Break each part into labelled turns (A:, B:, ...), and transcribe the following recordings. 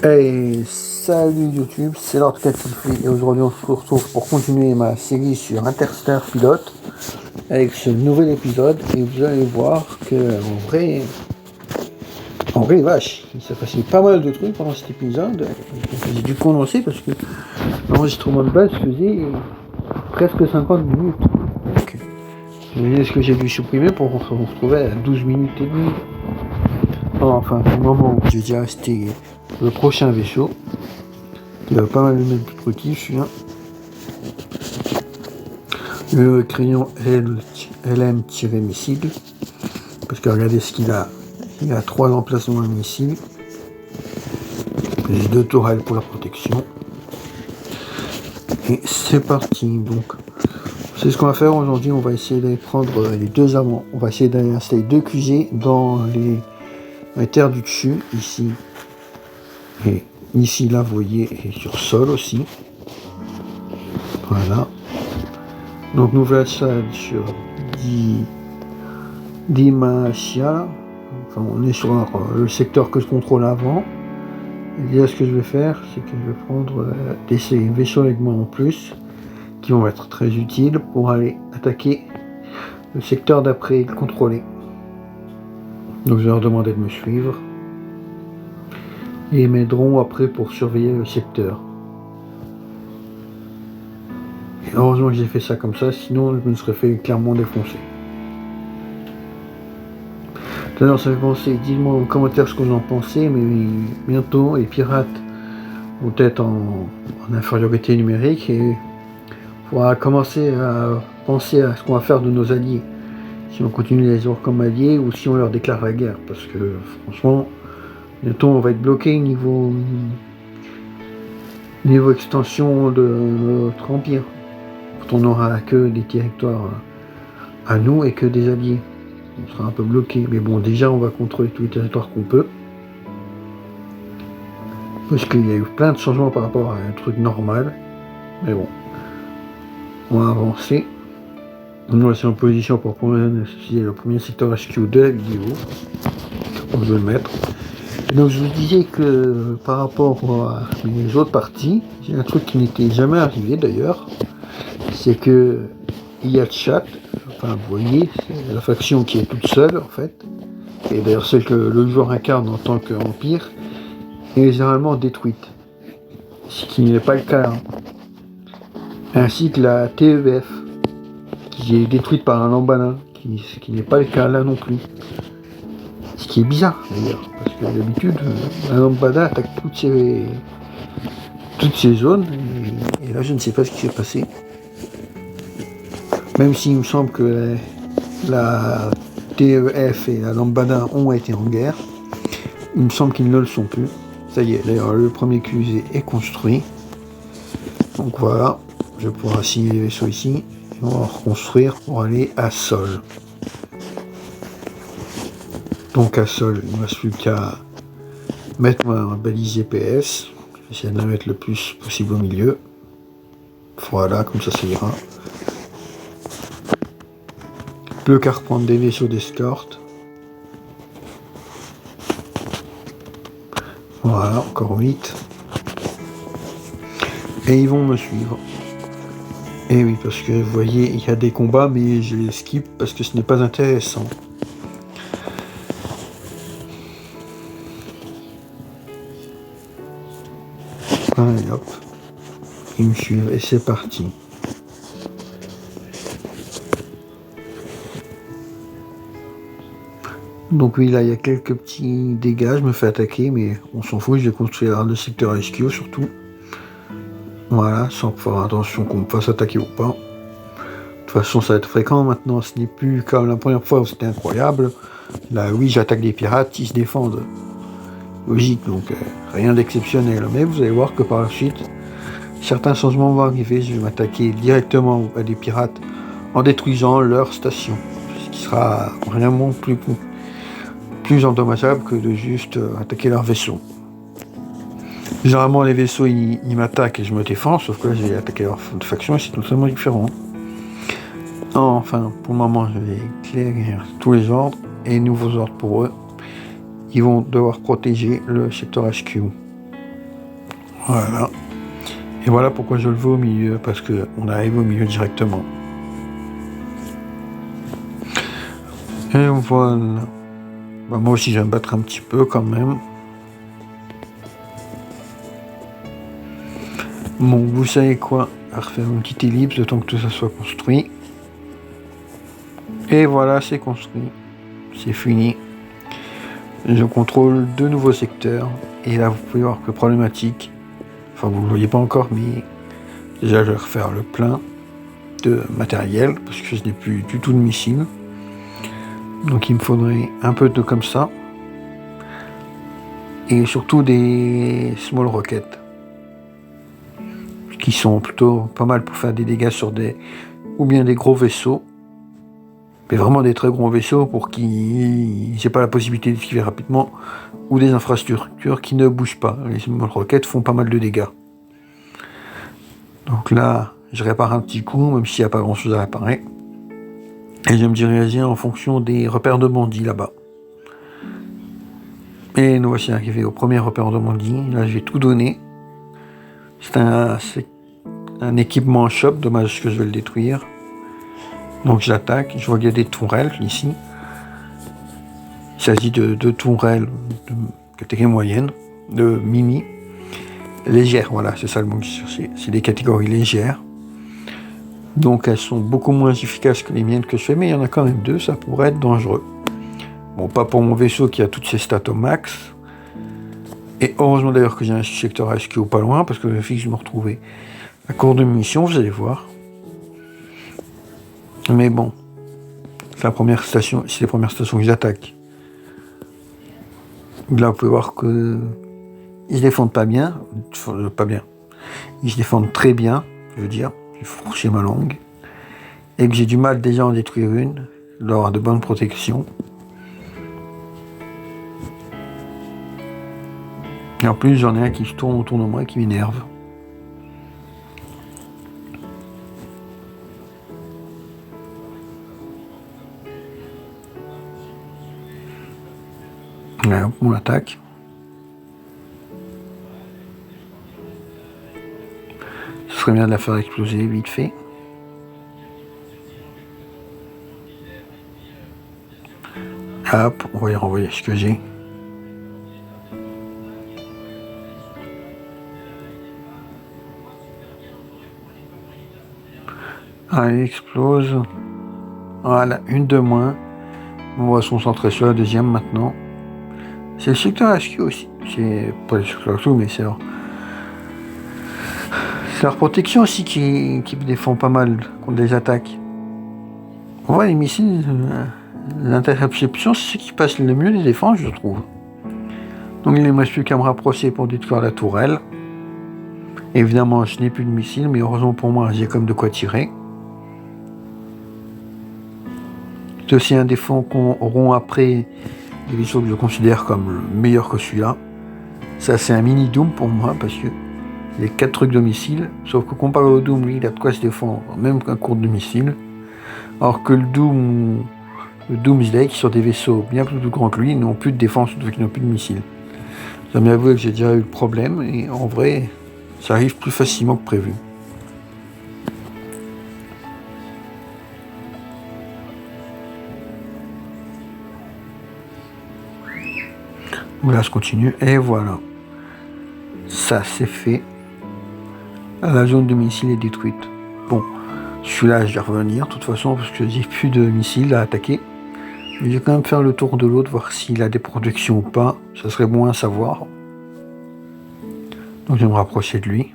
A: Hey, salut YouTube, c'est Lord Catifli et aujourd'hui on se retrouve pour continuer ma série sur Interstellar Pilote avec ce nouvel épisode et vous allez voir que en vrai vache, il s'est passé pas mal de trucs pendant cet épisode. J'ai dû condenser parce que l'enregistrement de base faisait presque 50 minutes. Donc, vous voyez ce que j'ai dû supprimer pour se retrouver à 12 minutes et demie. Enfin, pour le moment, j'ai déjà acheté le prochain vaisseau. Il va pas mal de mettre de trucs celui-là. Le crayon LM-missile. Parce que regardez ce qu'il a. Il a 3 emplacements de missiles. Plus 2 tourelles pour la protection. Et c'est parti. Donc, c'est ce qu'on va faire aujourd'hui. On va essayer de prendre les deux avant. On va essayer d'installer 2 QG dans les terres du dessus, ici. Et ici, là, vous voyez, et sur sol aussi. Voilà. Donc, nouvelle salle sur Dimacia. Enfin, on est sur le secteur que je contrôle avant. Et là, ce que je vais faire, c'est que je vais prendre des vaisseaux avec moi en plus, qui vont être très utiles pour aller attaquer le secteur d'après contrôlé. Donc, je vais leur demander de me suivre. Et ils m'aideront après pour surveiller le secteur. Et heureusement que j'ai fait ça comme ça, sinon je me serais fait clairement défoncer. D'ailleurs, ça fait penser, dites-moi en commentaire ce que vous en pensez, mais bientôt les pirates vont être en infériorité numérique et il faudra commencer à penser à ce qu'on va faire de nos alliés. Si on continue les avoir comme alliés ou si on leur déclare la guerre, parce que franchement, bientôt on va être bloqué niveau extension de notre empire. Quand on n'aura que des territoires à nous et que des alliés. On sera un peu bloqué. Mais bon, déjà on va contrôler tous les territoires qu'on peut. Parce qu'il y a eu plein de changements par rapport à un truc normal. Mais bon. On va avancer. On va rester en position pour prendre le premier secteur HQ de la vidéo. On veut le mettre. Donc je vous disais que par rapport à mes autres parties, j'ai un truc qui n'était jamais arrivé d'ailleurs, c'est que il y a le chat, enfin vous voyez, c'est la faction qui est toute seule en fait, et d'ailleurs celle que le joueur incarne en tant qu'empire, est généralement détruite, ce qui n'est pas le cas là. Ainsi que la TEF, qui est détruite par un lambada, ce qui n'est pas le cas là non plus. Ce qui est bizarre d'ailleurs, parce que d'habitude, un lambada attaque toutes ces zones, et là je ne sais pas ce qui s'est passé. Même s'il me semble que la TEF et la lambada ont été en guerre, il me semble qu'ils ne le sont plus. Ça y est, d'ailleurs le premier QG est construit. Donc voilà, je vais pouvoir assigner les vaisseaux ici, et on va reconstruire pour aller à Sol. Donc à Sol, il ne me reste plus qu'à mettre ma balise GPS. Je vais essayer de la mettre le plus possible au milieu. Voilà, comme ça ira. Plus qu'à reprendre des vaisseaux d'escorte. Voilà, encore 8. Et ils vont me suivre. Et oui, parce que vous voyez, il y a des combats, mais je les skip parce que ce n'est pas intéressant. Allez hop, ils me suivent et c'est parti. Donc oui, là il y a quelques petits dégâts, je me fais attaquer, mais on s'en fout, je vais construire le secteur HQ surtout. Voilà, sans faire attention qu'on me fasse attaquer ou pas. De toute façon, ça va être fréquent maintenant, ce n'est plus comme la première fois où c'était incroyable. Là oui, j'attaque des pirates, ils se défendent. Logique, donc rien d'exceptionnel. Mais vous allez voir que par la suite, certains changements vont arriver. Je vais m'attaquer directement à des pirates en détruisant leur station. Ce qui sera vraiment plus endommageable que de juste attaquer leur vaisseau. Généralement les vaisseaux ils m'attaquent et je me défends, sauf que là j'ai attaqué leur faction et c'est totalement différent. Enfin, pour le moment je vais éclairer tous les ordres et nouveaux ordres pour eux. Ils vont devoir protéger le secteur HQ. Voilà. Et voilà pourquoi je le veux au milieu, parce qu'on arrive au milieu directement. Et voilà. Bah, moi aussi, je vais me battre un petit peu quand même. Bon, vous savez quoi? On va refaire une petite ellipse le temps que tout ça soit construit. Et voilà, c'est construit. C'est fini. Je contrôle 2 nouveaux secteurs. Et là, vous pouvez voir que problématique. Enfin, vous ne le voyez pas encore, mais déjà, je vais refaire le plein de matériel, parce que je n'ai plus du tout de missiles. Donc, il me faudrait un peu de comme ça. Et surtout des small rockets. Qui sont plutôt pas mal pour faire des dégâts sur ou bien des gros vaisseaux. Mais vraiment des très gros vaisseaux pour qu'ils n'aient pas la possibilité d'esquiver rapidement, ou des infrastructures qui ne bougent pas. Les small rockets font pas mal de dégâts. Donc là, je répare un petit coup, même s'il n'y a pas grand chose à réparer. Et je vais me diriger en fonction des repères de bandits là-bas. Et nous voici arrivés au premier repère de bandits. Là, je vais tout donner. C'est un équipement shop, dommage que je vais le détruire. Donc j'attaque, je vois qu'il y a des tourelles ici. Il s'agit de 2 tourelles de catégorie moyenne, de mini. Légères, voilà, c'est ça le mot que je cherchais. C'est des catégories légères. Donc elles sont beaucoup moins efficaces que les miennes que je fais, mais il y en a quand même 2, ça pourrait être dangereux. Bon, pas pour mon vaisseau qui a toutes ses stats au max. Et heureusement d'ailleurs que j'ai un secteur rescue pas loin, parce que le fait que je me retrouvais à court de munitions, vous allez voir. Mais bon, c'est les premières stations que j'attaque. Là, vous pouvez voir que ils se défendent pas bien. Ils se défendent très bien, je veux dire. J'ai fourché ma langue. Et que j'ai du mal déjà à en détruire une, lors de bonnes protections. Et en plus, j'en ai un qui se tourne autour de moi et qui m'énerve. Là, on attaque. Ce serait bien de la faire exploser vite fait. Hop, on va y renvoyer ce que j'ai. Ah, elle explose. Voilà, une de moins. On va se concentrer sur la deuxième maintenant. C'est le secteur rescue aussi. C'est pas le secteur rescue, mais c'est leur protection aussi qui défend pas mal contre les attaques. On voit les missiles, l'interception, c'est ce qui passe le mieux les défenses, je trouve. Donc il ne me reste plus qu'à me rapprocher pour détruire la tourelle. Évidemment, je n'ai plus de missiles, mais heureusement pour moi, j'ai comme de quoi tirer. C'est aussi un défaut qu'on auront après des vaisseaux que je considère comme meilleur que celui-là. Ça, c'est un mini Doom pour moi, parce que il y a 4 trucs de missiles, sauf que comparé au Doom, lui, il a de quoi se défendre, même qu'un cours de missiles. Alors que le Doomsday, qui sont des vaisseaux bien plus grands que lui, n'ont plus de défense, donc ils n'ont plus de missiles. Je dois m'avouer que j'ai déjà eu le problème, et en vrai, ça arrive plus facilement que prévu. Là, je continue, et voilà. Ça, c'est fait. La zone de missiles est détruite. Bon, celui-là, je vais revenir, de toute façon, parce que j'ai plus de missiles à attaquer. Mais je vais quand même faire le tour de l'autre, voir s'il a des protections ou pas. Ça serait bon à savoir. Donc, je vais me rapprocher de lui.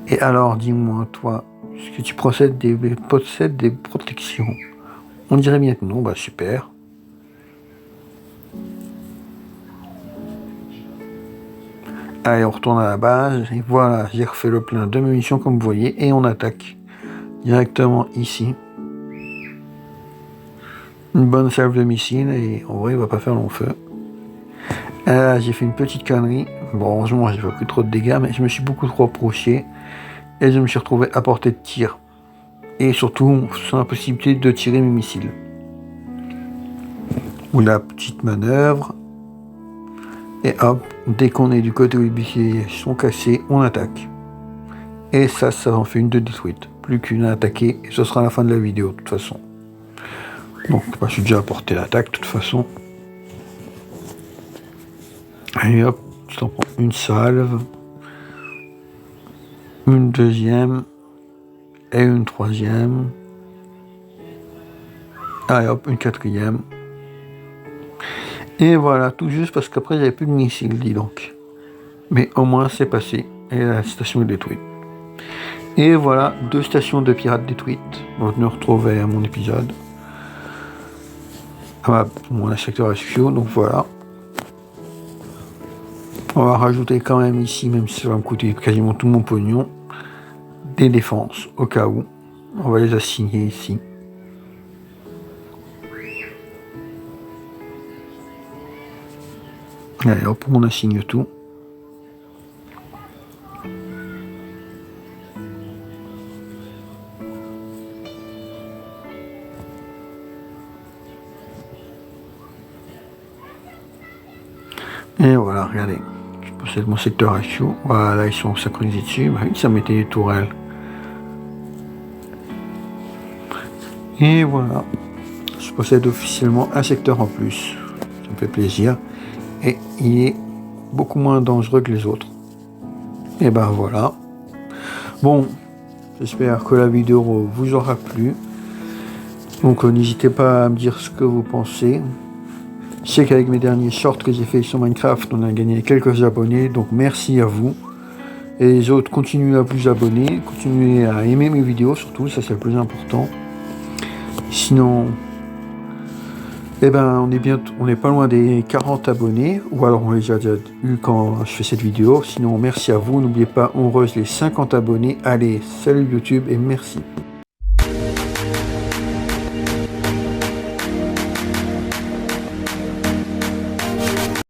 A: Et alors, dis-moi, toi, est-ce que tu possèdes des protections? On dirait bien que non, bah super. Allez, on retourne à la base, et voilà, j'ai refait le plein de munitions comme vous voyez, et on attaque directement ici. Une bonne salve de missiles, et en vrai, il va pas faire long feu. Là, j'ai fait une petite connerie. Bon, heureusement, j'ai pas pris trop de dégâts, mais je me suis beaucoup trop approché, et je me suis retrouvé à portée de tir. Et surtout, sans la possibilité de tirer mes missiles. Ou la petite manœuvre. Et hop, dès qu'on est du côté où les billets sont cassés, on attaque. Et ça en fait une de détruite. Plus qu'une à attaquer, et ce sera la fin de la vidéo de toute façon. Donc je suis déjà apporté l'attaque de toute façon. Et hop, je t'en prends une salve, une deuxième et une troisième. Allez hop, une quatrième. Et voilà, tout juste parce qu'après il n'y avait plus de missiles, dis donc. Mais au moins c'est passé. Et la station est détruite. Et voilà, 2 stations de pirates détruites. On va nous retrouver à mon épisode. Ah, mon secteur HQ, donc voilà. On va rajouter quand même ici, même si ça va me coûter quasiment tout mon pognon, des défenses, au cas où. On va les assigner ici. Allez hop, on assigne tout. Et voilà, regardez. Je possède mon secteur HQ. Voilà, ils sont synchronisés dessus. Bah oui, ça mettait les tourelles. Et voilà. Je possède officiellement un secteur en plus. Ça me fait plaisir. Et il est beaucoup moins dangereux que les autres. Et ben voilà. Bon, j'espère que la vidéo vous aura plu. Donc n'hésitez pas à me dire ce que vous pensez. Je sais qu'avec mes derniers shorts que j'ai fait sur Minecraft, on a gagné quelques abonnés, donc merci à vous. Et les autres, continuez à vous abonner, continuez à aimer mes vidéos surtout, ça c'est le plus important. Sinon, eh ben on n'est pas loin des 40 abonnés, ou alors on les a déjà eu quand je fais cette vidéo. Sinon, merci à vous, n'oubliez pas, on rose les 50 abonnés. Allez, salut YouTube et merci.